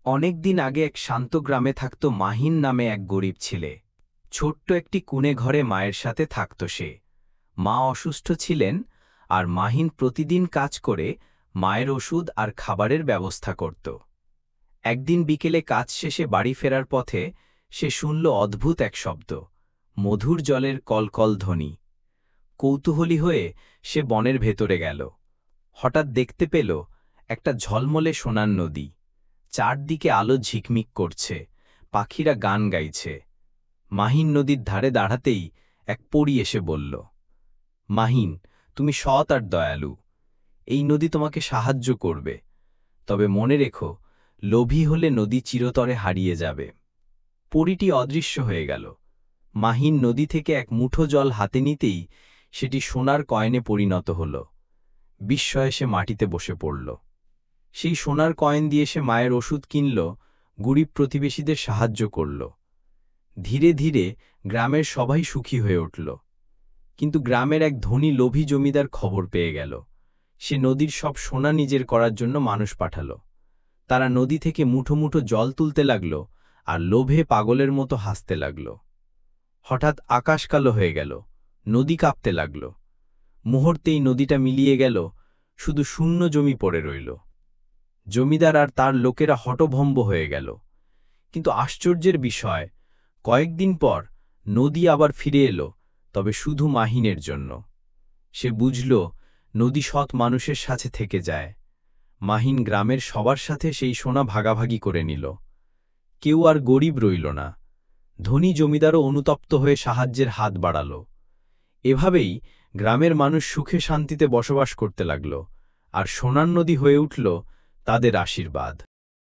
অনেক দিন আগে এক শান্ত গ্রামে থাকত মাহিন নামে এক গরিব ছেলে। ছোট্ট একটি কুঁড়ে ঘরে মায়ের সাথে থাকত সে। মা অসুস্থ ছিলেন, আর মাহিন প্রতিদিন কাজ করে মায়ের ওষুধ আর খাবারের ব্যবস্থা করত। একদিন বিকেলে কাজ শেষে বাড়ি ফেরার পথে সে শুনল অদ্ভুত এক শব্দ, মধুর জলের কলকল ধ্বনি। কৌতূহলী হয়ে সে বনের ভেতরে গেল। হঠাৎ দেখতে পেল একটা ঝলমলে সোনার নদী। চারদিকে আলো ঝিকমিক করছে, পাখিরা গান গাইছে। মাহিন নদীর ধারে দাঁড়াতেই এক পরী এসে বলল, মাহিন, তুমি সৎ আর দয়ালু। এই নদী তোমাকে সাহায্য করবে, তবে মনে রেখো, লোভী হলে নদী চিরতরে হারিয়ে যাবে। পরীটি অদৃশ্য হয়ে গেল। মাহিন নদী থেকে এক মুঠো জল হাতে নিতেই সেটি সোনার কয়েনে পরিণত হল। বিস্ময়ে সে মাটিতে বসে পড়ল। সেই সোনার কয়েন দিয়ে সে মায়ের ওষুধ কিনল, গরিব প্রতিবেশীদের সাহায্য করল। ধীরে ধীরে গ্রামের সবাই সুখী হয়ে উঠল। কিন্তু গ্রামের এক ধনী লোভী জমিদার খবর পেয়ে গেল। সে নদীর সব সোনা নিজের করার জন্য মানুষ পাঠাল। তারা নদী থেকে মুঠো মুঠো জল তুলতে লাগল, আর লোভে পাগলের মতো হাসতে লাগল। হঠাৎ আকাশ কালো হয়ে গেল, নদী কাঁপতে লাগল। মুহূর্তেই নদীটা মিলিয়ে গেল, শুধু শূন্য জমি পড়ে রইল। জমিদার আর তার লোকেরা হতভম্ব হয়ে গেল। কিন্তু আশ্চর্যের বিষয়, কয়েকদিন পর নদী আবার ফিরে এলো, তবে শুধু মাহিনের জন্য। সে বুঝল, নদী সৎ মানুষের সাথে থেকে যায়। মাহিন গ্রামের সবার সাথে সেই সোনা ভাগাভাগি করে নিল। কেউ আর গরিব রইল না। ধনী জমিদারও অনুতপ্ত হয়ে সাহায্যের হাত বাড়াল। এভাবেই গ্রামের মানুষ সুখে শান্তিতে বসবাস করতে লাগল, আর সোনার নদী হয়ে উঠল তাদের আশীর্বাদ।